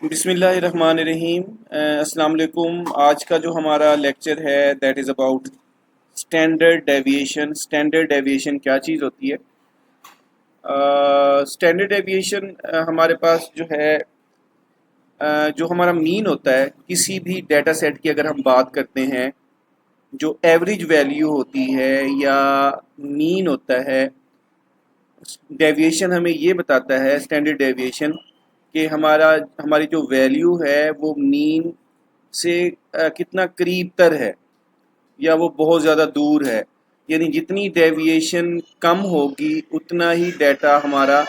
बिस्मिल्लाहिर्रहमानिर्रहीम। अस्सलाम वालेकुम। आज का जो हमारा लेक्चर है that is about standard deviation. Standard deviation क्या चीज़ होती है? स्टैंडर्ड डेविएशन हमारे पास जो है जो हमारा मीन होता है किसी भी डेटा सेट की अगर हम बात करते हैं, जो एवरेज वैल्यू होती है या मीन होता है, डेविएशन हमें ये बताता है स्टैंडर्ड डेविएशन कि हमारी जो वैल्यू है वो मीन से कितना करीब तर है या वो बहुत ज़्यादा दूर है। यानी जितनी डेविएशन कम होगी उतना ही डाटा हमारा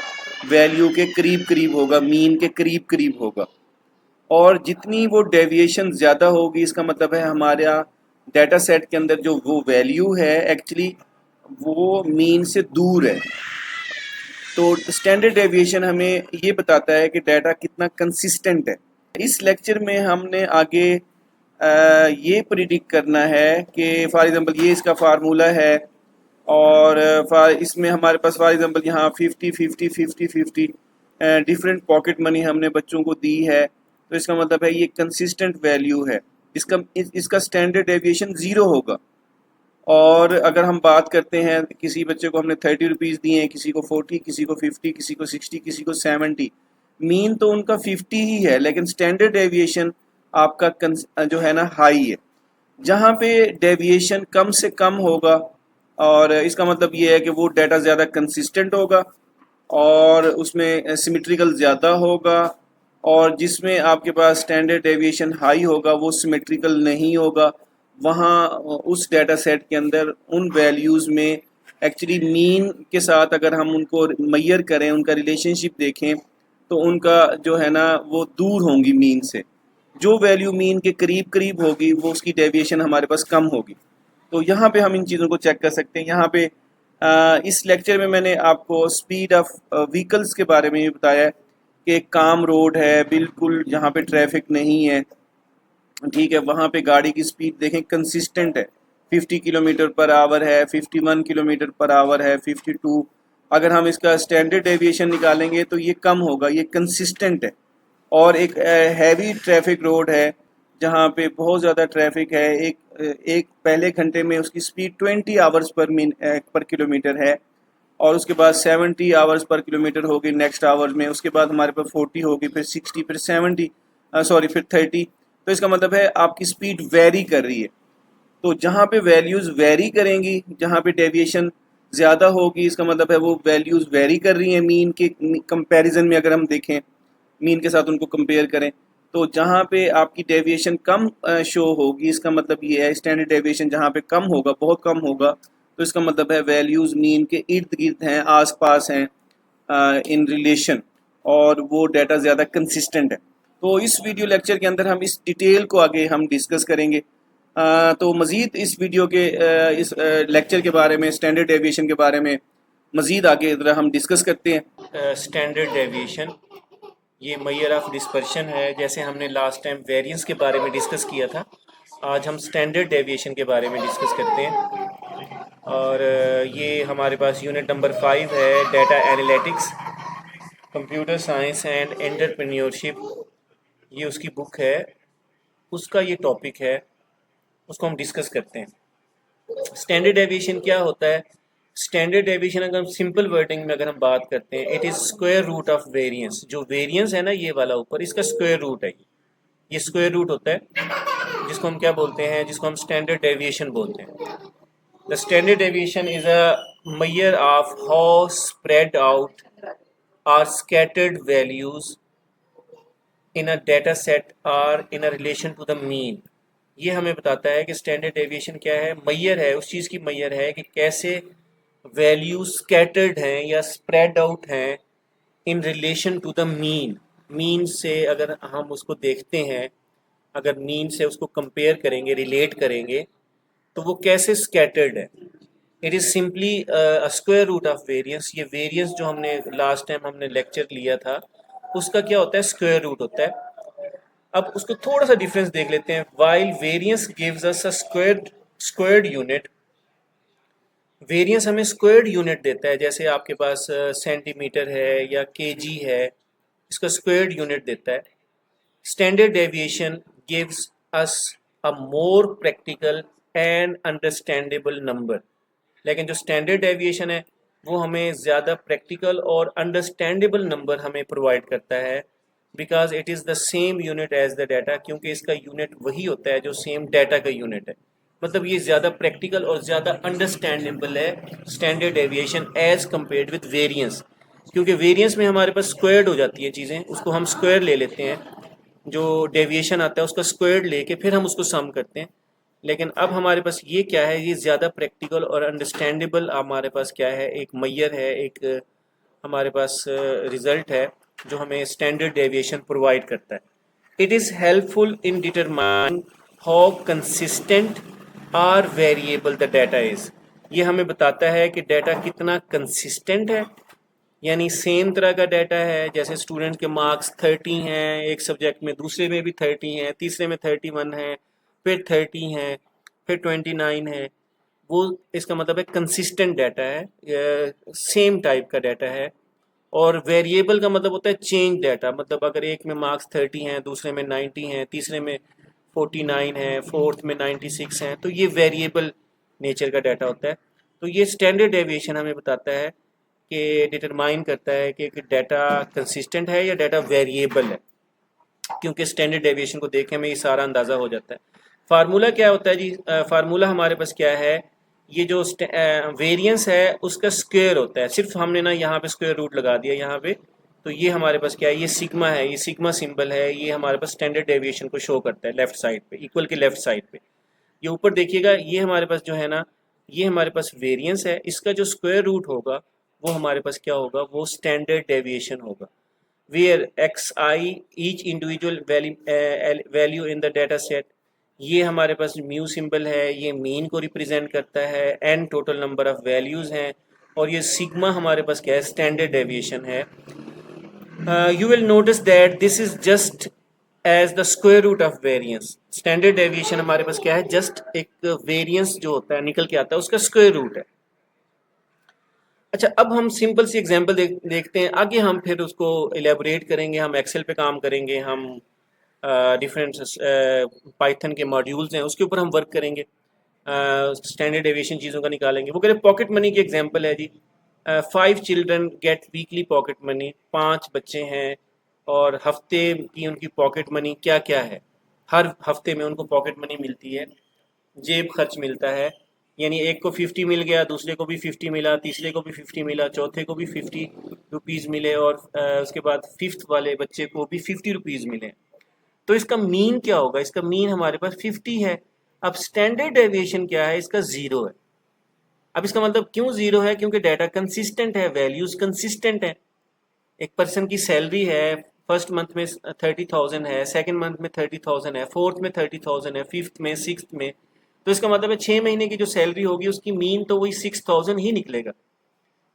वैल्यू के करीब करीब होगा, मीन के करीब करीब होगा। और जितनी वो डेविएशन ज़्यादा होगी इसका मतलब है हमारा डाटा सेट के अंदर जो वो वैल्यू है एक्चुअली वो मीन से दूर है। तो स्टैंडर्ड डेविएशन हमें ये बताता है कि डाटा कितना कंसिस्टेंट है। इस लेक्चर में हमने आगे ये प्रिडिक्ट करना है कि फॉर एग्जांपल ये इसका फार्मूला है और इसमें हमारे पास फॉर एग्जांपल यहाँ 50 50 50 50 डिफरेंट पॉकेट मनी हमने बच्चों को दी है, तो इसका मतलब है ये कंसिस्टेंट वैल्यू है। इसका स्टैंडर्ड डेविएशन ज़ीरो होगा। और अगर हम बात करते हैं किसी बच्चे को हमने 30 रुपीज़ दिए हैं, किसी को 40, किसी को 50, किसी को 60, किसी को 70, मीन तो उनका 50 ही है लेकिन स्टैंडर्ड डेविएशन आपका जो है ना हाई है। जहाँ पे डेविएशन कम से कम होगा और इसका मतलब ये है कि वो डाटा ज़्यादा कंसिस्टेंट होगा और उसमें सिमेट्रिकल ज़्यादा होगा, और जिसमें आपके पास स्टैंडर्ड डेविएशन हाई होगा वो सिमेट्रिकल नहीं होगा। वहाँ उस डाटा सेट के अंदर उन वैल्यूज़ में एक्चुअली मीन के साथ अगर हम उनको मैयर करें, उनका रिलेशनशिप देखें, तो उनका जो है ना वो दूर होंगी मीन से। जो वैल्यू मीन के करीब करीब होगी वो उसकी डेविएशन हमारे पास कम होगी। तो यहाँ पे हम इन चीज़ों को चेक कर सकते हैं। यहाँ पे इस लेक्चर में मैंने आपको स्पीड ऑफ व्हीकल्स के बारे में भी बताया है कि एक काम रोड है बिल्कुल जहाँ पे ट्रैफिक नहीं है, ठीक है, वहाँ पे गाड़ी की स्पीड देखें कंसिस्टेंट है, 50 किलोमीटर पर आवर है, 51 किलोमीटर पर आवर है, 52। अगर हम इसका स्टैंडर्ड डेविएशन निकालेंगे तो ये कम होगा, ये कंसिस्टेंट है। और एक हैवी ट्रैफिक रोड है जहाँ पे बहुत ज़्यादा ट्रैफिक है, एक पहले घंटे में उसकी स्पीड 20 आवर्स पर किलोमीटर है, और उसके बाद 70 आवर्स पर किलोमीटर होगी नेक्स्ट आवर में, उसके बाद हमारे पास 40 होगी, फिर 60, फिर 70, सॉरी फिर 30। तो इसका मतलब है आपकी स्पीड वेरी कर रही है। तो जहाँ पे वैल्यूज़ वेरी करेंगी, जहाँ पे डेविएशन ज़्यादा होगी, इसका मतलब है वो वैल्यूज़ वेरी कर रही हैं मीन के कंपैरिजन में। अगर हम देखें मीन के साथ उनको कंपेयर करें, तो जहाँ पे आपकी डेविएशन कम शो होगी इसका मतलब ये है स्टैंडर्ड डेविएशन जहाँ पे कम होगा, बहुत कम होगा, तो इसका मतलब है वैल्यूज़ मीन के इर्द गिर्द हैं, आस पास हैं इन रिलेशन, और वो डाटा ज़्यादा कंसिस्टेंट है। तो इस वीडियो लेक्चर के अंदर हम इस डिटेल को आगे हम डिस्कस करेंगे। तो मज़ीद इस वीडियो के इस लेक्चर के बारे में, स्टैंडर्ड डेविएशन के बारे में मज़ीद आगे ज़रा हम डिस्कस करते हैं। स्टैंडर्ड डेविएशन ये मेजर ऑफ डिस्पर्शन है। जैसे हमने लास्ट टाइम वेरिएंस के बारे में डिस्कस किया था, आज हम स्टैंडर्ड डेविएशन के बारे में डिस्कस करते हैं। और ये हमारे पास यूनिट नंबर 5 है, data analytics, computer science and entrepreneurship. ये उसकी बुक है, उसका ये टॉपिक है, उसको हम डिस्कस करते हैं। स्टैंडर्ड डेविएशन क्या होता है? स्टैंडर्ड डेविएशन अगर हम सिंपल वर्डिंग में अगर हम बात करते हैं, it is square root of variance. जो वेरिएंस है ना ये वाला ऊपर, इसका स्क्वायर रूट है। ये स्क्वायर रूट होता है जिसको हम क्या बोलते हैं, जिसको हम स्टैंडर्ड डेविएशन बोलते हैं। The standard deviation is a measure of how spread out or scattered values in a data set are in a relation to the mean. ये हमें बताता है कि स्टैंडर्ड डेविएशन क्या है, मैयर है, उस चीज़ की मैयर है कि कैसे वैल्यूज स्कैटर्ड हैं या स्प्रेड आउट हैं in relation to the mean. Mean से अगर हम उसको देखते हैं, अगर मीन से उसको कंपेयर करेंगे, रिलेट करेंगे, तो वो कैसे स्कैटर्ड है। It is simply square root of variance. ये वेरिएंस जो हमने लास्ट टाइम हमने लेक्चर लिया था उसका क्या होता है, स्क्वायर रूट होता है। अब उसको थोड़ा सा डिफरेंस देख लेते हैं। वाइल वेरिएंस गिव्स अस अ स्क्वायर्ड यूनिट, वेरिएंस हमें स्क्वायर्ड यूनिट देता है। जैसे आपके पास सेंटीमीटर है या केजी है, इसका स्क्वायर्ड यूनिट देता है। Standard deviation gives us a more practical and understandable number. लेकिन जो स्टैंडर्ड डेविएशन है वो हमें ज़्यादा प्रैक्टिकल और अंडरस्टैंडेबल नंबर हमें प्रोवाइड करता है, because it is the same unit as the data, क्योंकि इसका यूनिट वही होता है जो सेम डाटा का यूनिट है। मतलब ये ज़्यादा प्रैक्टिकल और ज़्यादा अंडरस्टैंडेबल है standard deviation as compared with variance, क्योंकि वेरियंस में हमारे पास स्क्वायर्ड हो जाती है चीज़ें, उसको हम स्क्वायर ले लेते हैं, जो डेविएशन आता है उसका स्क्वायर्ड लेके फिर हम उसको सम करते हैं। लेकिन अब हमारे पास ये क्या है, ये ज़्यादा प्रैक्टिकल और अंडरस्टैंडेबल हमारे पास क्या है, एक मैयर है, एक हमारे पास रिजल्ट है जो हमें स्टैंडर्ड डेविएशन प्रोवाइड करता है। It is helpful in determining how consistent or variable the data is. ये हमें बताता है कि डाटा कितना कंसिस्टेंट है, यानी सेम तरह का डाटा है। जैसे स्टूडेंट के मार्क्स 30 हैं एक सब्जेक्ट में, दूसरे में भी 30 हैं, तीसरे में 31 है, फिर 30 हैं, फिर 29 है। वो इसका मतलब है कंसिस्टेंट डाटा है, सेम टाइप का डाटा है। और वेरिएबल का मतलब होता है चेंज डाटा, मतलब अगर एक में मार्क्स 30 हैं, दूसरे में 90 हैं, तीसरे में 49 है, फोर्थ में 96 हैं, तो ये वेरिएबल नेचर का डाटा होता है। तो ये स्टैंडर्ड डेविएशन हमें बताता है कि डिटरमाइन करता है कि डाटा कंसिस्टेंट है या डाटा वेरिएबल है, क्योंकि स्टैंडर्ड डेविएशन को देख के हमें ये सारा अंदाज़ा हो जाता है। फार्मूला क्या होता है जी? फार्मूला हमारे पास क्या है, ये जो वेरिएंस है उसका स्क्वायर होता है। सिर्फ हमने ना यहाँ पे स्क्वायर रूट लगा दिया यहाँ पे, तो ये हमारे पास क्या है, ये सिग्मा है, ये सिग्मा सिंबल है, ये हमारे पास स्टैंडर्ड डेविएशन को शो करता है लेफ्ट साइड पे, इक्वल के लेफ्ट साइड पे। ये ऊपर देखिएगा, ये हमारे पास जो है ना, ये हमारे पास वेरिएंस है, इसका जो स्क्वायर रूट होगा वो हमारे पास क्या होगा, वो स्टैंडर्ड डेविएशन होगा। Where x i each individual value in the data set, ये हमारे पास म्यू सिंबल है, ये मीन को रिप्रेजेंट करता है, n total number of values हैं, और ये सिग्मा हमारे पास क्या है, स्टैंडर्ड डेविएशन है। You will notice that this is just as the square root of variance। Standard deviation हमारे पास क्या है, जस्ट एक वेरिएंस जो होता है निकल के आता है उसका स्क्वायर रूट है। अच्छा, अब हम सिंपल सी एग्जांपल देखते हैं, आगे हम फिर उसको एलेबोरेट करेंगे, हम एक्सेल पे काम करेंगे, हम डिफरेंट पाइथन के मॉड्यूल्स हैं उसके ऊपर हम वर्क करेंगे, स्टैंडर्ड डेविएशन चीज़ों का निकालेंगे। वो कह रहे पॉकेट मनी की एग्जांपल है जी। 5 children get weekly pocket money, 5 बच्चे हैं और हफ्ते की उनकी पॉकेट मनी क्या क्या है, हर हफ्ते में उनको पॉकेट मनी मिलती है, जेब खर्च मिलता है। यानी एक को 50 मिल गया, दूसरे को भी 50 मिला, तीसरे को भी 50 मिला, चौथे को भी 50 रुपीज़ मिले, और उसके बाद फिफ्थ वाले बच्चे को भी 50 रुपीज़ मिले। तो इसका मीन क्या होगा, इसका मीन हमारे पास 50 है। अब स्टैंडर्ड डेविएशन क्या है, इसका 0 है। अब इसका मतलब क्यों 0 है, क्योंकि डाटा कंसिस्टेंट है, वैल्यूज कंसिस्टेंट है। एक पर्सन की सैलरी है, फर्स्ट मंथ में 30,000 है, सेकंड मंथ में 30,000 है, फोर्थ में 30,000 है, फिफ्थ में, सिक्स्थ में। तो इसका मतलब है 6 महीने की जो सैलरी होगी उसकी मीन तो वही 6,000 ही निकलेगा।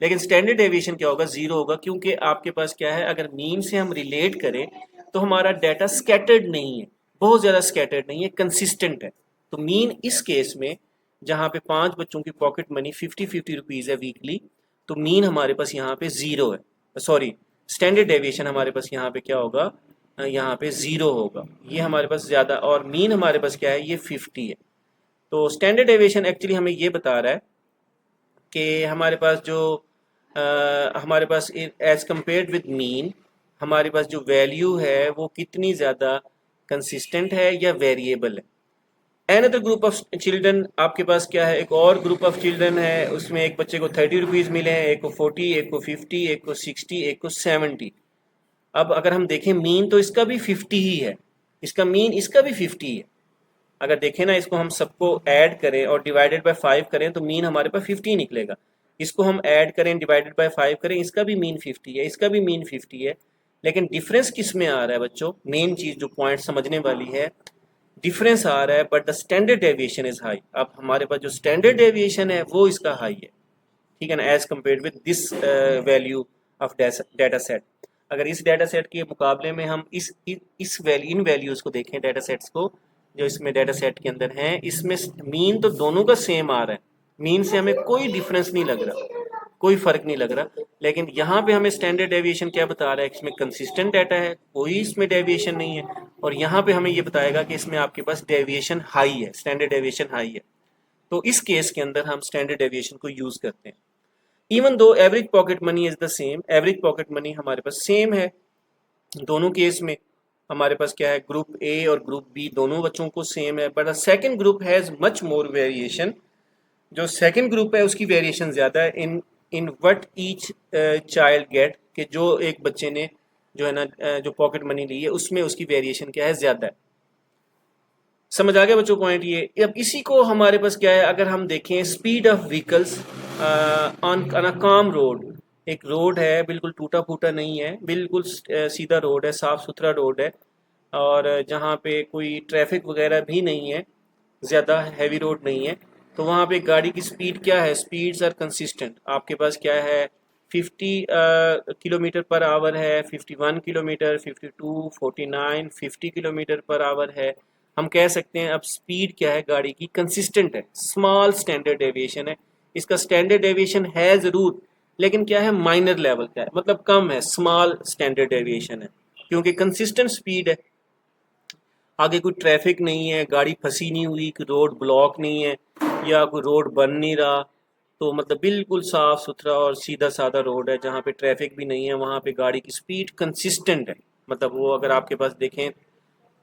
लेकिन स्टैंडर्ड डेविएशन क्या होगा, 0 होगा, क्योंकि आपके पास क्या है, अगर मीन से हम रिलेट करें तो हमारा डाटा स्कैटर्ड नहीं है, बहुत ज़्यादा स्कैटर्ड नहीं है, कंसिस्टेंट है। तो मीन इस केस में जहाँ पे 5 बच्चों की पॉकेट मनी 50-50 रुपीज़ है वीकली, तो मीन हमारे पास यहाँ पे 0 है, सॉरी स्टैंडर्ड डेविएशन हमारे पास यहाँ पे क्या होगा, यहाँ पे 0 होगा, ये हमारे पास ज़्यादा, और मीन हमारे पास क्या है, ये 50 है। तो स्टैंडर्ड डेविएशन एक्चुअली हमें ये बता रहा है कि हमारे पास जो हमारे पास एज कम्पेयर्ड विद मीन हमारे पास जो वैल्यू है वो कितनी ज़्यादा कंसिस्टेंट है या वेरिएबल है। अनदर ग्रुप ऑफ चिल्ड्रन, आपके पास क्या है, एक और ग्रुप ऑफ चिल्ड्रन है, उसमें एक बच्चे को 30 रुपीज़ मिले हैं, एक को 40, एक को 50, एक को 60, एक को 70। अब अगर हम देखें मीन तो इसका भी 50 ही है, इसका मीन इसका भी 50 है। अगर देखें ना, इसको हम सबको ऐड करें और डिवाइडेड बाय 5 करें तो मीन हमारे पास 50 निकलेगा। इसको हम ऐड करें, डिवाइडेड बाय 5 करें, इसका भी मीन 50 है, इसका भी मीन 50 है। लेकिन डिफरेंस किस में आ रहा है बच्चों, मेन चीज़ जो पॉइंट समझने वाली है, डिफरेंस आ रहा है but the standard deviation is high. अब हमारे पास जो स्टैंडर्ड डेविएशन है वो इसका हाई है, ठीक है ना, as compare with this value of data set. अगर इस डाटा सेट के मुकाबले में हम इन वैल्यूज़ को देखें, डाटा सेट्स को जो इसमें डाटा सेट के अंदर हैं, इसमें मीन तो दोनों का सेम आ रहा है, मीन से हमें कोई डिफरेंस नहीं लग रहा, कोई फर्क नहीं लग रहा। लेकिन यहाँ पे हमें स्टैंडर्ड डेविएशन क्या बता रहा है, इसमें कंसिस्टेंट डाटा है, कोई इसमें डेविएशन नहीं है, और यहाँ पे हमें ये बताएगा कि इसमें आपके पास डेविएशन हाई है, स्टैंडर्ड डेविएशन हाई है। तो इस केस के अंदर हम स्टैंडर्ड डेविएशन को यूज़ करते हैं। Even though average pocket money is the same, average pocket money हमारे पास सेम है दोनों केस में। हमारे पास क्या है, ग्रुप ए और ग्रुप बी दोनों बच्चों को सेम है, but the second group has much more variation. जो सेकंड ग्रुप है उसकी वेरिएशन ज़्यादा है in what each child gate, कि जो एक बच्चे ने जो है ना जो पॉकेट मनी ली है उसमें उसकी वेरिएशन क्या है, ज़्यादा है। समझ आ गया बच्चों पॉइंट ये। अब इसी को हमारे पास क्या है, अगर हम देखें speed of vehicles on a काम रोड, एक रोड है बिल्कुल टूटा फूटा नहीं है, बिल्कुल सीधा रोड है, साफ़ सुथरा रोड है, और जहाँ पे कोई ट्रैफिक वगैरह भी नहीं है, ज़्यादा हैवी रोड नहीं है, तो वहाँ पे गाड़ी की स्पीड क्या है, स्पीड्स आर कंसिस्टेंट। आपके पास क्या है, 50 किलोमीटर पर आवर है, 51 किलोमीटर, 52, 49, 50 किलोमीटर पर आवर है। हम कह सकते हैं अब स्पीड क्या है गाड़ी की, कंसिस्टेंट है, स्मॉल स्टैंडर्ड डेविएशन है। इसका स्टैंडर्ड डेविएशन है ज़रूर, लेकिन क्या है, माइनर लेवल का है, मतलब कम है, स्मॉल स्टैंडर्ड डेविएशन है, क्योंकि कंसिस्टेंट स्पीड है, आगे कोई ट्रैफिक नहीं है, गाड़ी फंसी नहीं हुई, कोई रोड ब्लॉक नहीं है, या कोई रोड बन नहीं रहा, तो मतलब बिल्कुल साफ़ सुथरा और सीधा साधा रोड है जहाँ पे ट्रैफिक भी नहीं है, वहाँ पे गाड़ी की स्पीड कंसिस्टेंट है। मतलब वो अगर आपके पास देखें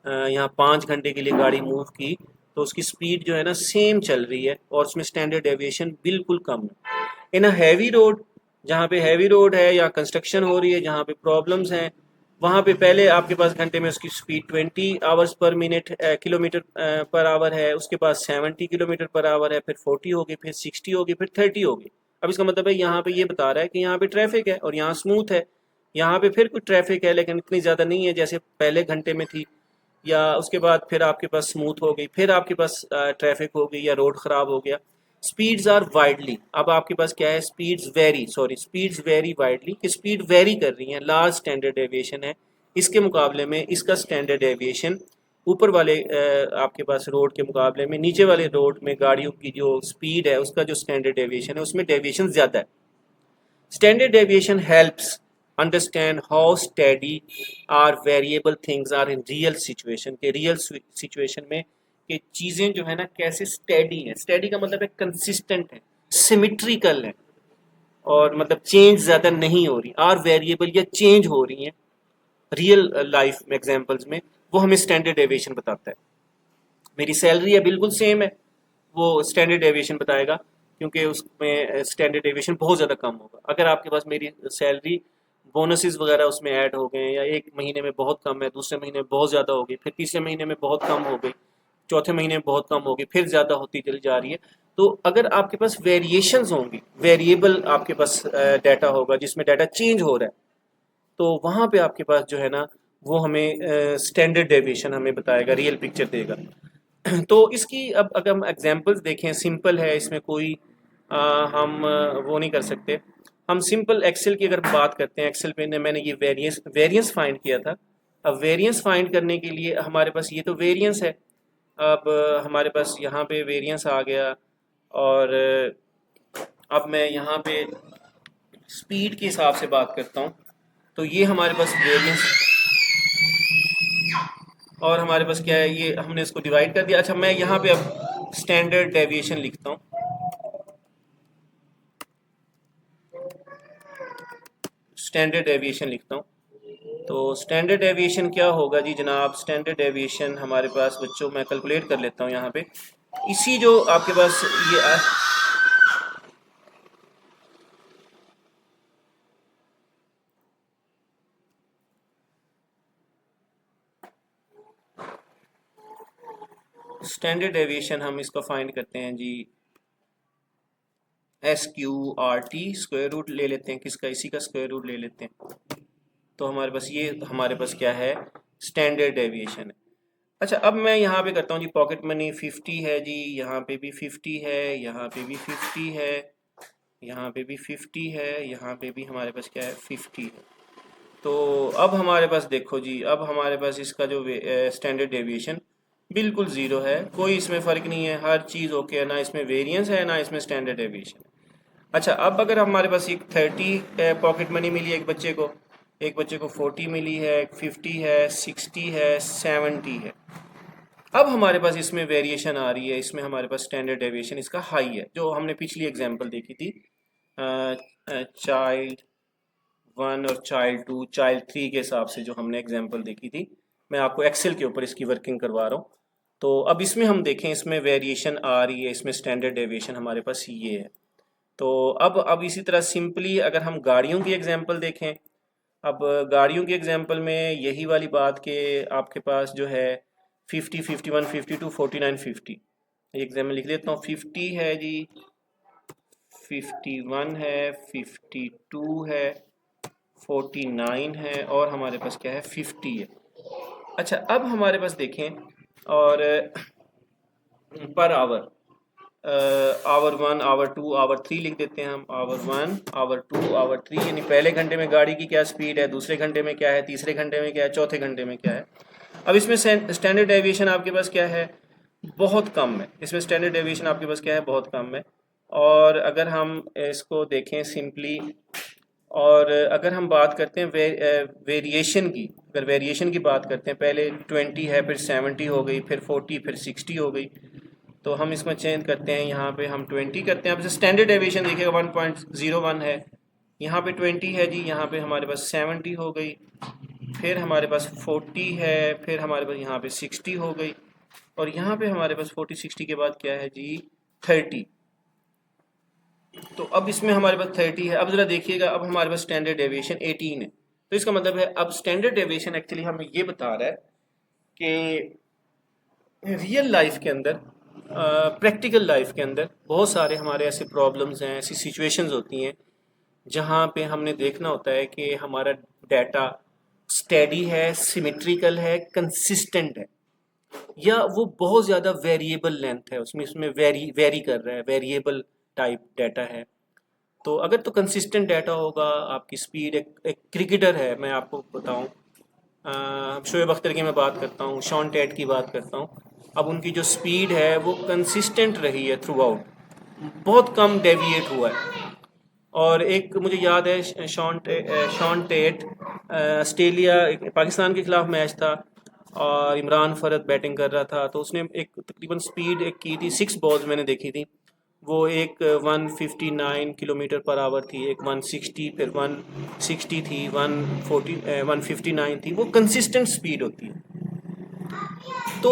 यहाँ 5 घंटे के लिए गाड़ी मूव की तो उसकी स्पीड जो है ना सेम चल रही है, और उसमें स्टैंडर्ड डेविएशन बिल्कुल कम है। इन अ हैवी रोड, जहाँ पे हैवी रोड है या कंस्ट्रक्शन हो रही है, जहाँ पे प्रॉब्लम्स हैं, वहाँ पे पहले आपके पास घंटे में उसकी speed 20 hours per minute kilometre per hour है, उसके बाद 70 किलोमीटर पर आवर है, फिर 40 होगी, फिर 60 होगी, फिर 30 होगी। अब इसका मतलब है यहाँ पे ये बता रहा है कि यहाँ पे ट्रैफिक है और यहाँ स्मूथ है, यहाँ पे फिर कुछ ट्रैफिक है लेकिन इतनी ज़्यादा नहीं है जैसे पहले घंटे में थी, या उसके बाद फिर आपके पास स्मूथ हो गई, फिर आपके पास ट्रैफिक हो गई या रोड ख़राब हो गया। स्पीड्स आर वाइडली, अब आपके पास क्या है, स्पीड्स वेरी वाइडली, कि स्पीड वेरी कर रही है, लार्ज स्टैंडर्ड डेविएशन है। इसके मुकाबले में इसका स्टैंडर्ड डेविएशन ऊपर वाले आपके पास रोड के मुकाबले में नीचे वाले रोड में गाड़ियों की जो स्पीड है उसका जो स्टैंडर्ड डेविएशन है उसमें डेविएशन ज़्यादा है। Standard deviation helps understand how steady or variable things are in real situation, के real situation में कि चीज़ें जो है ना कैसे steady हैं। steady का मतलब है consistent है, symmetrical है, और मतलब चेंज ज़्यादा नहीं हो रही, और वेरिएबल या चेंज हो रही हैं रियल लाइफ में एग्जांपल्स में, वो हमें स्टैंडर्ड डेविएशन बताता है। मेरी सैलरी है बिल्कुल सेम है, वो स्टैंडर्ड डेविएशन बताएगा, क्योंकि उसमें स्टैंडर्ड डेविएशन बहुत ज़्यादा कम होगा। अगर आपके पास मेरी सैलरी बोनसेस वगैरह उसमें ऐड हो गए, या एक महीने में बहुत कम है, दूसरे महीने में बहुत ज़्यादा हो गई, फिर तीसरे महीने में बहुत कम हो गई, चौथे महीने में बहुत कम हो गई, फिर ज़्यादा होती चली जा रही है, तो अगर आपके पास वेरिएशंस होंगी, वेरिएबल आपके पास डाटा होगा जिसमें डाटा चेंज हो रहा है, तो वहाँ पे आपके पास जो है ना वो हमें स्टैंडर्ड डेविएशन हमें बताएगा, रियल पिक्चर देगा। तो इसकी अब अगर हम एग्जांपल्स देखें, सिंपल है, इसमें कोई हम वो नहीं कर सकते। हम सिंपल एक्सेल की अगर बात करते हैं, एक्सेल पे मैंने ये वेरिएंस फाइंड किया था। अब वेरिएंस फाइंड करने के लिए हमारे पास ये तो वेरिएंस है, अब हमारे पास यहाँ पे वेरिएंस आ गया, और अब मैं यहाँ पे स्पीड के हिसाब से बात करता हूँ, तो ये हमारे पास वेरिएंस, और हमारे पास क्या है, ये हमने इसको डिवाइड कर दिया। अच्छा, मैं यहाँ पे अब स्टैंडर्ड डेविएशन लिखता हूँ, स्टैंडर्ड डेविएशन लिखता हूँ। तो स्टैंडर्ड डेविएशन क्या होगा जी जनाब, स्टैंडर्ड डेविएशन हमारे पास बच्चों, मैं कैलकुलेट कर लेता हूँ यहाँ पे, इसी जो आपके पास ये स्टैंडर्ड डेविएशन हम इसका फाइंड करते हैं जी, SQRT, स्क्वायर रूट ले लेते हैं किसका, इसी का स्क्वायर रूट ले लेते हैं, तो हमारे पास ये हमारे पास क्या है, स्टैंडर्ड डेविएशन है। अच्छा, अब मैं यहाँ पे करता हूँ जी, पॉकेट मनी 50 है जी, यहाँ पे भी 50 है, यहाँ पे भी 50 है, यहाँ पे भी 50 है, यहाँ पे भी हमारे पास क्या है, 50 है। तो अब हमारे पास देखो जी, अब हमारे पास इसका जो स्टैंडर्ड डेविएशन बिल्कुल ज़ीरो है, कोई इसमें फ़र्क नहीं है, हर चीज़ ओके है, ना इसमें वेरिएंस है ना इसमें स्टैंडर्ड डेविएशन। अच्छा, अब अगर हमारे पास एक 30 पॉकेट मनी मिली एक बच्चे को, एक बच्चे को 40 मिली है, 50 है, 60 है, 70 है। अब हमारे पास इसमें वेरिएशन आ रही है, इसमें हमारे पास स्टैंडर्ड डेविएशन इसका हाई है, जो हमने पिछली एग्जांपल देखी थी चाइल्ड 1 और चाइल्ड 2, चाइल्ड 3 के हिसाब से जो हमने एग्जांपल देखी थी। मैं आपको एक्सेल के ऊपर इसकी वर्किंग करवा रहा हूँ। तो अब इसमें हम देखें, इसमें वेरिएशन आ रही है, इसमें स्टैंडर्ड डेविएशन हमारे पास ये है। तो अब इसी तरह सिंपली अगर हम गाड़ियों की एग्जांपल देखें, अब गाड़ियों की एग्जांपल में यही वाली बात कि आपके पास जो है 50, 51, 52, 49, 50, ये एग्जाम्पल लिख लेता हूँ। 50 है जी, 51 है, 52 है, 49 है और हमारे पास क्या है 50 है। अच्छा, अब हमारे पास देखें और per hour, our 1, our 2, our 3 लिख देते हैं हम। आवर 1, आवर 2, आवर 3, यानी पहले घंटे में गाड़ी की क्या स्पीड है, दूसरे घंटे में क्या है, तीसरे घंटे में क्या है, चौथे घंटे में क्या है। अब इसमें स्टैंडर्ड डेविएशन आपके पास क्या है, बहुत कम है। इसमें स्टैंडर्ड डेविएशन आपके पास क्या है, बहुत कम है। और अगर हम इसको देखें सिंपली, और अगर हम बात करते हैं वेरिएशन की, अगर वेरिएशन की बात करते हैं, पहले 20 है, फिर 70 हो गई, फिर 40, फिर 60 हो गई। तो हम इसमें चेंज करते हैं, यहाँ पे हम 20 करते हैं। अब स्टैंडर्ड डेविएशन देखिएगा 1.01 है, यहाँ पे 20 है जी, यहाँ पे हमारे पास 70 हो गई, फिर हमारे पास 40 है, फिर हमारे पास यहाँ पे 60 हो गई, और यहाँ पे हमारे पास 40 60 के बाद क्या है जी 30। तो अब इसमें हमारे पास 30 है। अब जरा देखिएगा, अब हमारे पास स्टैंडर्ड डेविएशन 18 है। तो इसका मतलब है अब स्टैंडर्ड डेविएशन एक्चुअली हमें ये बता रहा है कि रियल लाइफ के अंदर, प्रैक्टिकल लाइफ के अंदर बहुत सारे हमारे ऐसे प्रॉब्लम्स हैं, ऐसी सिचुएशंस होती हैं जहाँ पे हमने देखना होता है कि हमारा डाटा स्टेडी है, सिमेट्रिकल है, कंसिस्टेंट है, या वो बहुत ज़्यादा वेरिएबल लेंथ है, उसमें वेरी कर रहा है, वेरिएबल टाइप डाटा है। तो अगर तो कंसिस्टेंट डाटा होगा, आपकी स्पीड, एक क्रिकेटर है, मैं आपको बताऊं, शोएब अख्तर की मैं बात करता हूँ, शॉन टेट की बात करता हूँ। अब उनकी जो स्पीड है वो कंसिस्टेंट रही है थ्रू आउट, बहुत कम डेविएट हुआ है। और एक मुझे याद है शॉन टेट, ऑस्ट्रेलिया पाकिस्तान के खिलाफ मैच था और इमरान फरद बैटिंग कर रहा था, तो उसने एक तकरीबन स्पीड एक की थी, 6 बॉल्स मैंने देखी थी, वो एक 159 किलोमीटर पर आवर थी, एक 160, फिर 160 थी, 159 थी। वो कंसिस्टेंट स्पीड होती है। तो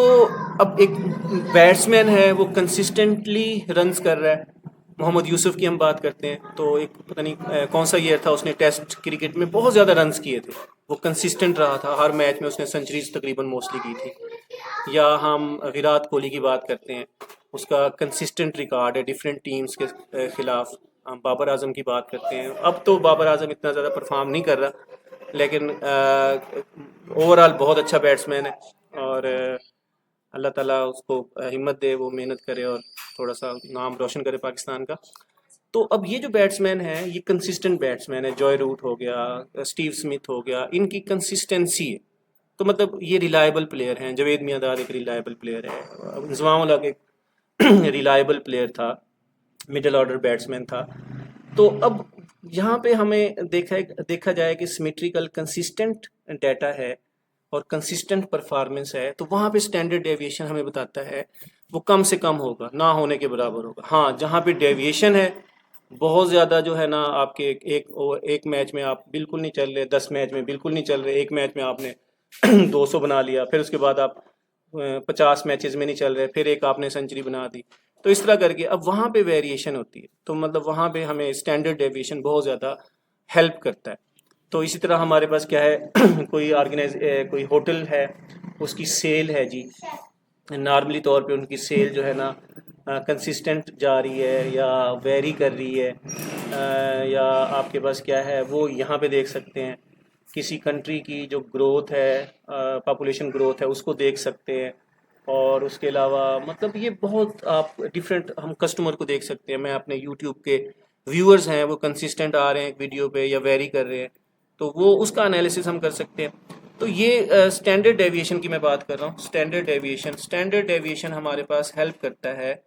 अब एक बैट्समैन है, वो कंसिस्टेंटली रन्स कर रहा है। मोहम्मद यूसुफ की हम बात करते हैं, तो एक पता नहीं कौन सा ईयर था, उसने टेस्ट क्रिकेट में बहुत ज़्यादा रन्स किए थे, वो कंसिस्टेंट रहा था, हर मैच में उसने सेंचुरीज तकरीबन मोस्टली की थी। या हम विराट कोहली की बात करते हैं, उसका कंसिस्टेंट रिकॉर्ड है डिफरेंट टीम्स के खिलाफ। हम बाबर आजम की बात करते हैं, अब तो बाबर आजम इतना ज़्यादा परफॉर्म नहीं कर रहा, लेकिन ओवरऑल बहुत अच्छा बैट्समैन है, और अल्लाह ताला उसको हिम्मत दे, वो मेहनत करे और थोड़ा सा नाम रोशन करे पाकिस्तान का। तो अब ये जो बैट्समैन है, ये कंसिस्टेंट बैट्समैन है, जॉय रूट हो गया, स्टीव स्मिथ हो गया, इनकी कंसिस्टेंसी है। तो मतलब ये रिलायबल प्लेयर हैं। जवेद मियांदाद एक रिलायबल प्लेयर है, इंजमाम उल हक एक रिलायबल प्लेयर था, मिडिल ऑर्डर बैट्समैन था। तो अब यहाँ पे हमें देखा जाए कि सिमेट्रिकल कंसिस्टेंट डाटा है और कंसिस्टेंट परफॉर्मेंस है, तो वहाँ पे स्टैंडर्ड डेविएशन हमें बताता है वो कम से कम होगा, ना होने के बराबर होगा। हाँ, जहाँ पे डेविएशन है बहुत ज़्यादा, जो है ना, आपके एक मैच में आप बिल्कुल नहीं चल रहे, 10 मैच में बिल्कुल नहीं चल रहे, एक मैच में आपने 200 बना लिया, फिर उसके बाद आप 50 मैचेस में नहीं चल रहे, फिर एक आपने सेंचुरी बना दी, तो इस तरह करके अब वहाँ पे वेरिएशन होती है। तो मतलब वहाँ पे हमें स्टैंडर्ड डेविएशन बहुत ज़्यादा हेल्प करता है। तो इसी तरह हमारे पास क्या है कोई होटल है, उसकी सेल है जी, नॉर्मली तौर पे उनकी सेल जो है ना कंसिस्टेंट जा रही है या वेरी कर रही है, या आपके पास क्या है, वो यहाँ पे देख सकते हैं, किसी कंट्री की जो ग्रोथ है, पॉपुलेशन ग्रोथ है, उसको देख सकते हैं। और उसके अलावा मतलब ये बहुत आप डिफरेंट, हम कस्टमर को देख सकते हैं। मैं अपने यूट्यूब के व्यूअर्स हैं, वो कंसिस्टेंट आ रहे हैं एक वीडियो पे या वेरी कर रहे हैं, तो वो उसका एनालिसिस हम कर सकते हैं। तो ये स्टैंडर्ड डेविएशन की मैं बात कर रहा हूँ। स्टैंडर्ड डेविएशन हमारे पास हेल्प करता है,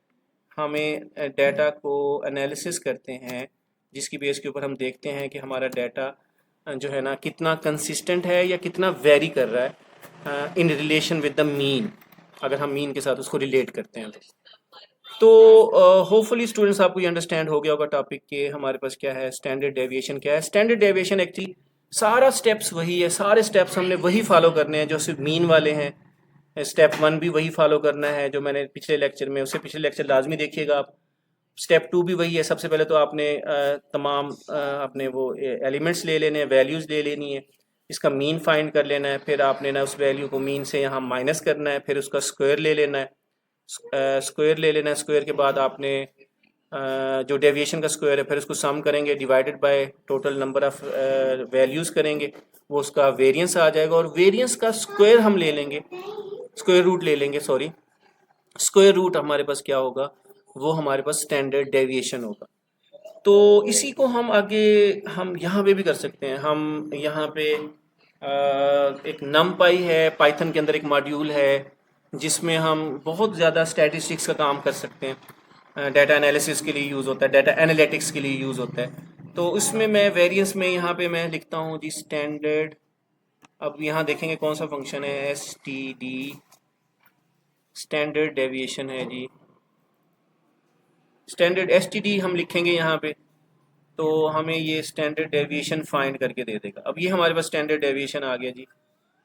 हमें डाटा को एनालिसिस करते हैं, जिसकी बेस के ऊपर हम देखते हैं कि हमारा डाटा जो है ना कितना कंसिस्टेंट है या कितना वेरी कर रहा है in relation with the mean, अगर हम मीन के साथ उसको रिलेट करते हैं तो होपफुली स्टूडेंट्स आपको ये अंडरस्टैंड हो गया होगा टॉपिक के हमारे पास क्या है, स्टैंडर्ड डेविएशन क्या है। स्टैंडर्ड डेविएशन एक्चुअली सारा स्टेप्स वही है, सारे स्टेप्स हमने वही फॉलो करने हैं जो सिर्फ मीन वाले हैं। स्टेप 1 भी वही फॉलो करना है जो मैंने पिछले लेक्चर में, उससे पिछले लेक्चर लाजमी देखिएगा आप। स्टेप 2 भी वही है, सबसे पहले तो आपने तमाम अपने वो एलिमेंट्स ले लेने हैं, वैल्यूज़ ले लेनी है, इसका मीन फाइंड कर लेना है, फिर आपने ना उस वैल्यू को मीन से यहाँ माइनस करना है, फिर उसका स्क्वायर ले लेना है, स्क्वायर ले लेना है, स्क्वायर के बाद आपने जो डेविएशन का स्क्वायर है फिर उसको सम करेंगे, divided by total number of values करेंगे, वो उसका वेरिएंस आ जाएगा, और वेरिएंस का स्क्वायर हम ले लेंगे, स्क्वायर रूट ले लेंगे, सॉरी स्क्वायर रूट हमारे पास क्या होगा, वो हमारे पास स्टैंडर्ड डेविएशन होगा। तो इसी को हम आगे हम यहाँ पे भी कर सकते हैं। हम यहाँ पे एक नमपाई है, पाइथन के अंदर एक मॉड्यूल है जिसमें हम बहुत ज़्यादा स्टैटिस्टिक्स का काम कर सकते हैं, डाटा एनालिसिस के लिए यूज़ होता है, डाटा एनालिटिक्स के लिए यूज़ होता है। तो उसमें मैं वेरिएंस में यहाँ पे मैं लिखता हूँ जी स्टैंडर्ड, अब यहाँ देखेंगे कौन सा फंक्शन है, STD, स्टैंडर्ड डेविएशन है जी, स्टैंडर्ड STD हम लिखेंगे यहाँ पे, तो हमें ये स्टैंडर्ड डेविएशन फाइंड करके दे देगा। अब ये हमारे पास स्टैंडर्ड डेविएशन आ गया जी।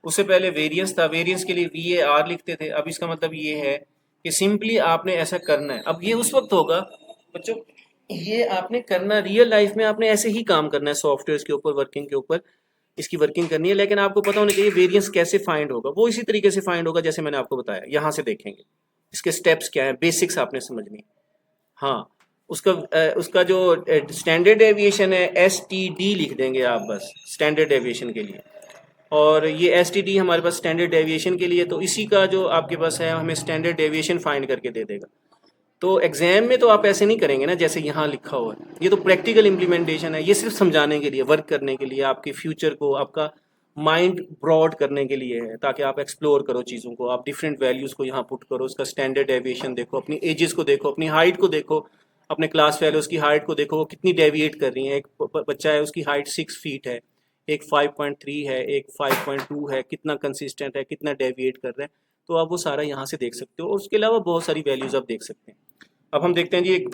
उससे पहले वेरिएंस था, वेरिएंस के लिए VAR लिखते थे, अब इसका मतलब ये है कि सिंपली आपने ऐसा करना है। अब ये उस वक्त होगा बच्चों, ये आपने करना रियल लाइफ में, आपने ऐसे ही काम करना है सॉफ्टवेयर के ऊपर, वर्किंग के ऊपर इसकी वर्किंग करनी है, लेकिन आपको पता होना चाहिए वेरिएंस कैसे फाइंड होगा। वो इसी तरीके से फाइंड होगा जैसे मैंने आपको बताया, यहाँ से देखेंगे इसके स्टेप्स क्या है, बेसिक्स आपने समझनी है। हाँ, उसका जो स्टैंडर्ड डेविएशन है STD लिख देंगे आप बस स्टैंडर्ड डेविएशन के लिए, और ये STD हमारे पास स्टैंडर्ड डेविएशन के लिए, तो इसी का जो आपके पास है हमें स्टैंडर्ड डेविएशन फाइंड करके दे देगा। तो एग्जाम में तो आप ऐसे नहीं करेंगे ना जैसे यहाँ लिखा हुआ है, ये तो प्रैक्टिकल इम्प्लीमेंटेशन है, ये सिर्फ समझाने के लिए, वर्क करने के लिए, आपके फ्यूचर को, आपका माइंड ब्रॉड करने के लिए है, ताकि आप एक्सप्लोर करो चीज़ों को, आप डिफरेंट वैल्यूज़ को यहाँ पुट करो, उसका स्टैंडर्ड डेविएशन देखो, अपनी एजेस को देखो, अपनी हाइट को देखो, अपने क्लास फेलोज़ की हाइट को देखो वो कितनी डेविएट कर रही हैं। एक बच्चा है उसकी हाइट 6 फीट है, एक 5.3 है, एक 5.2 है, कितना कंसिस्टेंट है, कितना डेविएट कर रहा है, तो आप वो सारा यहाँ से देख सकते हो, और उसके अलावा बहुत सारी वैल्यूज़ आप देख सकते हैं। अब हम देखते हैं जी, एक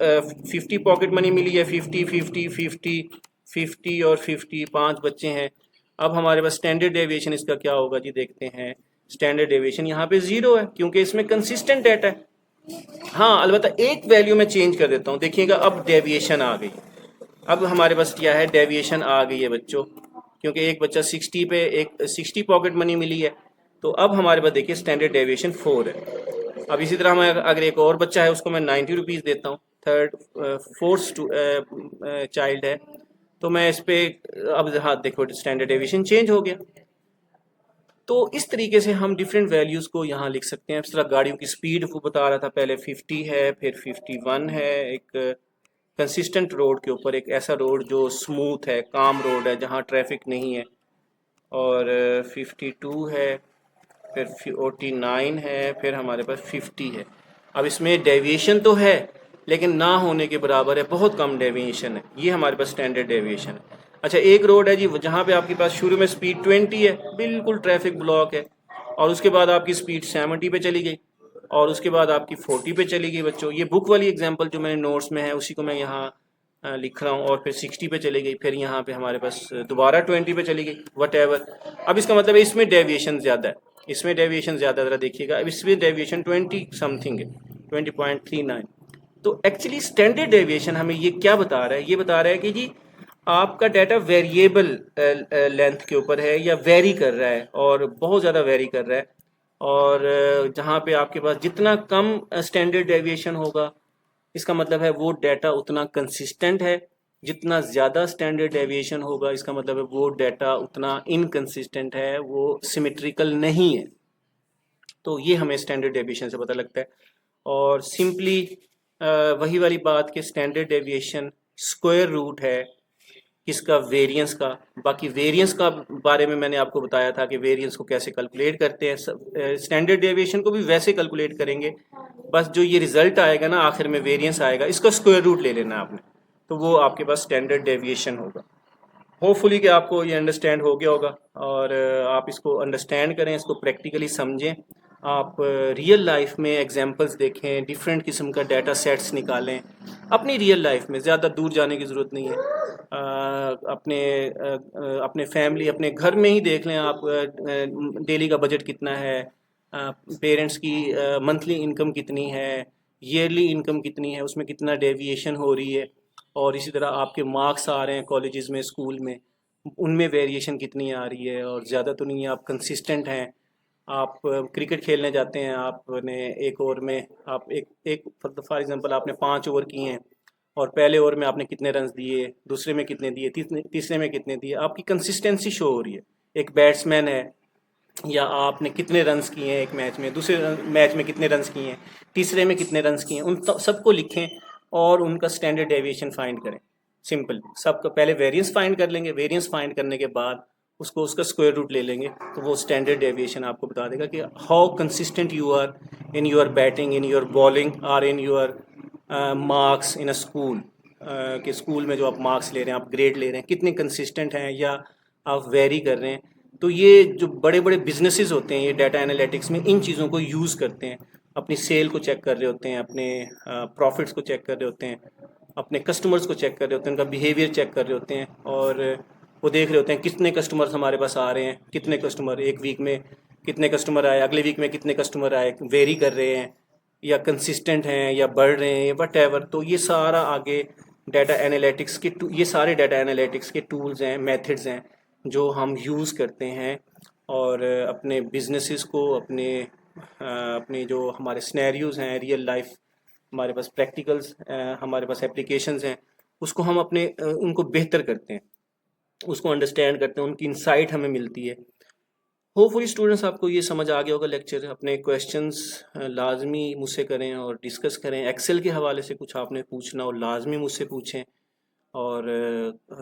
50 पॉकेट मनी मिली है, 50 50 50 50 और 50, 5 बच्चे हैं। अब हमारे पास स्टैंडर्ड डेविएशन इसका क्या होगा जी, देखते हैं। स्टैंडर्ड डेविएशन यहाँ पे 0 है क्योंकि इसमें कंसिस्टेंट डाटा है। हाँ, अलबत्ता एक वैल्यू मैं चेंज कर देता हूँ, देखिएगा अब डेविएशन आ गई। अब हमारे पास क्या है, डेविएशन आ गई है बच्चों, क्योंकि एक बच्चा 60 पे, एक 60 पॉकेट मनी मिली है, तो अब हमारे पास देखिए स्टैंडर्ड डेविएशन 4 है। अब इसी तरह मैं अगर एक और बच्चा है उसको मैं 90 रुपीज़ देता हूँ, फोर्थ चाइल्ड है, तो मैं इस पर अब हाँ देखो स्टैंडर्ड डेविएशन चेंज हो गया। तो इस तरीके से हम डिफरेंट वैल्यूज़ को यहाँ लिख सकते हैं। इस तरह गाड़ियों की स्पीड वो बता रहा था, पहले 50 है, फिर 51 है, एक कंसिस्टेंट रोड के ऊपर, एक ऐसा रोड जो स्मूथ है, काम रोड है जहाँ ट्रैफिक नहीं है, और 52 है, फिर 49 है, फिर हमारे पास 50 है। अब इसमें डेविएशन तो है लेकिन ना होने के बराबर है, बहुत कम डेविएशन है, ये हमारे पास स्टैंडर्ड डेविएशन है। अच्छा, एक रोड है जी जहाँ पे आपके पास शुरू में स्पीड 20 है, बिल्कुल ट्रैफिक ब्लॉक है, और उसके बाद आपकी स्पीड 70 पे चली गई, और उसके बाद आपकी 40 पे चली गई। बच्चों ये बुक वाली एग्जांपल जो मैंने नोट्स में है उसी को मैं यहाँ लिख रहा हूँ, और फिर 60 पे चली गई, फिर यहाँ पे हमारे पास दोबारा 20 पे चली गई, वट। अब इसका मतलब है इसमें डेविएशन ज़्यादा है, इसमें डेविएशन ज़्यादा, ज़रा देखिएगा, अब इसमें डेविएशन 20 समथिंग है, 20.39। तो एक्चुअली स्टैंडर्ड डेविएशन हमें ये क्या बता रहा है, ये बता रहा है कि जी आपका डाटा वेरिएबल लेंथ के ऊपर है या वेरी कर रहा है, और बहुत ज़्यादा वेरी कर रहा है, और जहाँ पे आपके पास जितना कम स्टैंडर्ड डेविएशन होगा इसका मतलब है वो डाटा उतना कंसिस्टेंट है, जितना ज़्यादा स्टैंडर्ड डेविएशन होगा इसका मतलब है वो डाटा उतना इनकंसिस्टेंट है, वो सिमेट्रिकल नहीं है। तो ये हमें स्टैंडर्ड डेविएशन से पता लगता है। और सिंपली वही वाली बात कि स्टैंडर्ड डेविएशन स्क्वायर रूट है इसका वेरिएंस का। बाकी वेरिएंस का बारे में मैंने आपको बताया था कि वेरिएंस को कैसे कैलकुलेट करते हैं, स्टैंडर्ड डेविएशन को भी वैसे कैलकुलेट करेंगे, बस जो ये रिजल्ट आएगा ना आखिर में वेरिएंस आएगा, इसका स्क्वायर रूट ले लेना आपने, तो वो आपके पास स्टैंडर्ड डेविएशन होगा। होपफुली कि आपको ये अंडरस्टैंड हो गया होगा और आप इसको अंडरस्टैंड करें, इसको प्रैक्टिकली समझें। आप रियल लाइफ में एग्जांपल्स देखें, डिफरेंट किस्म का डाटा सेट्स निकालें अपनी रियल लाइफ में, ज़्यादा दूर जाने की ज़रूरत नहीं है। अपने फैमिली, अपने घर में ही देख लें आप, डेली का बजट कितना है, पेरेंट्स की मंथली इनकम कितनी है, ईयरली इनकम कितनी है, उसमें कितना डेविएशन हो रही है, और इसी तरह आपके मार्क्स आ रहे हैं कॉलेजेस में, स्कूल में, उनमें वेरिएशन कितनी आ रही है, और ज़्यादा तो नहीं है, आप कंसिस्टेंट हैं। आप क्रिकेट खेलने जाते हैं, आपने एक ओवर में आप एक एक फॉर एग्जांपल आपने 5 ओवर किए हैं, और पहले ओवर में आपने कितने रन दिए, दूसरे में कितने दिए, तीसरे में कितने दिए, आपकी कंसिस्टेंसी शो हो रही है। एक बैट्समैन है, या आपने कितने रन्स किए हैं एक मैच में, दूसरे मैच में कितने रन्स किए हैं, तीसरे में कितने रन्स किए हैं, उन सबको लिखें और उनका स्टैंडर्ड डेविएशन फाइंड करें। सिंपल, सबका पहले वेरिएंस फाइंड कर लेंगे, वेरिएंस फाइंड करने के बाद उसको उसका स्क्वायर रूट ले लेंगे, तो वो स्टैंडर्ड डेविएशन आपको बता देगा कि how consistent you are in your batting, in your bowling, और in your marks in a school. कि स्कूल में जो आप मार्क्स ले रहे हैं, आप ग्रेड ले रहे हैं, कितने कंसिस्टेंट हैं या आप वेरी कर रहे हैं। तो ये जो बड़े बड़े बिजनेसेस होते हैं, ये डाटा एनालिटिक्स में इन चीज़ों को यूज़ करते हैं। अपनी सेल को चेक कर रहे होते हैं, अपने प्रॉफिट्स को चेक कर रहे होते हैं, अपने कस्टमर्स को चेक कर रहे होते हैं, उनका बिहेवियर चेक कर रहे होते हैं, और वो देख रहे होते हैं कितने कस्टमर्स हमारे पास आ रहे हैं, कितने कस्टमर एक वीक में, कितने कस्टमर आए, अगले वीक में कितने कस्टमर आए, वेरी कर रहे हैं या कंसिस्टेंट हैं या बढ़ रहे हैं या वट एवर। तो ये सारा आगे डाटा एनालिटिक्स के ये सारे डाटा एनालिटिक्स के टूल्स हैं, मेथड्स हैं जो हम यूज़ करते हैं, और अपने बिजनेसेस को, अपने जो हमारे सिनेरियोज हैं रियल लाइफ, हमारे पास प्रैक्टिकल्स, हमारे पास एप्लीकेशंस हैं, उसको हम अपने उनको बेहतर करते हैं, उसको अंडरस्टैंड करते हैं, उनकी इंसाइट हमें मिलती है। होपफुली स्टूडेंट्स आपको ये समझ आ गया होगा लेक्चर। अपने क्वेश्चंस लाजमी मुझसे करें और डिस्कस करें। एक्सेल के हवाले से कुछ आपने पूछना हो लाजमी मुझसे पूछें। और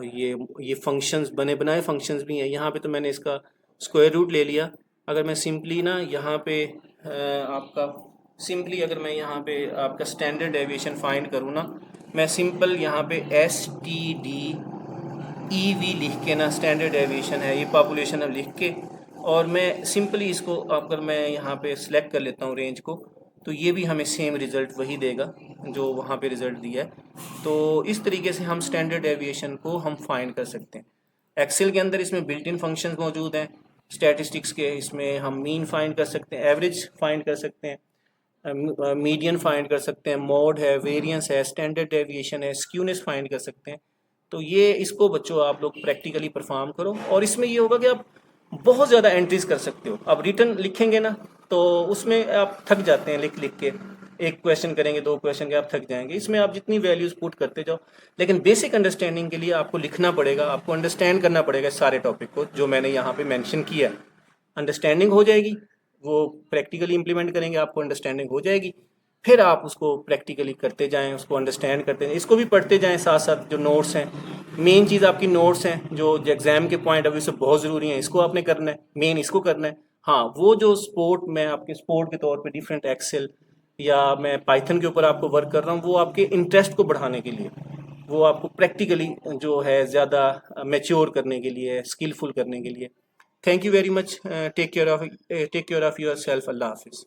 ये फंक्शंस, बने बनाए फंक्शंस भी हैं। यहाँ पे तो मैंने इसका स्क्वायर रूट ले लिया। अगर मैं सिंपली ना यहाँ पे आपका सिंपली अगर मैं यहाँ पे आपका स्टैंडर्ड डेविएशन फाइंड करूँ ना, मैं सिंपल यहाँ पे STDEV लिख के ना, स्टैंडर्ड डेविएशन है, ये पॉपुलेशन है लिख के, और मैं सिंपली इसको अगर मैं यहाँ पे सिलेक्ट कर लेता हूँ रेंज को, तो ये भी हमें सेम रिज़ल्ट वही देगा जो वहाँ पे रिज़ल्ट दिया है। तो इस तरीके से हम स्टैंडर्ड डेविएशन को हम फाइंड कर सकते हैं। एक्सेल के अंदर इसमें बिल्ट इन फंक्शंस मौजूद हैं स्टैटिस्टिक्स के। इसमें हम मीन फाइंड कर सकते हैं, एवरेज फाइंड कर सकते हैं, मीडियन फाइंड कर सकते हैं, मोड है, वेरिएंस है, स्टैंडर्ड डेविएशन है, स्क्यूनेस फाइंड कर सकते हैं। तो ये इसको बच्चों आप लोग प्रैक्टिकली परफॉर्म करो, और इसमें ये होगा कि आप बहुत ज़्यादा एंट्रीज कर सकते हो। आप रिटर्न लिखेंगे ना तो उसमें आप थक जाते हैं लिख लिख के, एक क्वेश्चन करेंगे, 2 क्वेश्चन के आप थक जाएंगे। इसमें आप जितनी वैल्यूज पुट करते जाओ, लेकिन बेसिक अंडरस्टैंडिंग के लिए आपको लिखना पड़ेगा, आपको अंडरस्टैंड करना पड़ेगा इस सारे टॉपिक को जो मैंने यहाँ पे मेंशन किया। अंडरस्टैंडिंग हो जाएगी, वो प्रैक्टिकली इंप्लीमेंट करेंगे, आपको अंडरस्टैंडिंग हो जाएगी, फिर आप उसको प्रैक्टिकली करते जाएं, उसको अंडरस्टैंड करते जाएं, इसको भी पढ़ते जाएं साथ साथ। जो नोट्स हैं, मेन चीज़ आपकी नोट्स हैं जो एग्जाम के पॉइंट ऑफ व्यू से बहुत ज़रूरी हैं, इसको आपने करना है, मेन इसको करना है। हाँ, वो जो स्पोर्ट में आपके स्पोर्ट के तौर पे डिफरेंट एक्सेल या मैं पाइथन के ऊपर आपको वर्क कर रहा हूँ, वो आपके इंटरेस्ट को बढ़ाने के लिए, वो आपको प्रैक्टिकली जो है ज़्यादा मैच्योर करने के लिए, स्किलफुल करने के लिए। Thank you very much. Take care of your self. अल्लाह हाफिज़।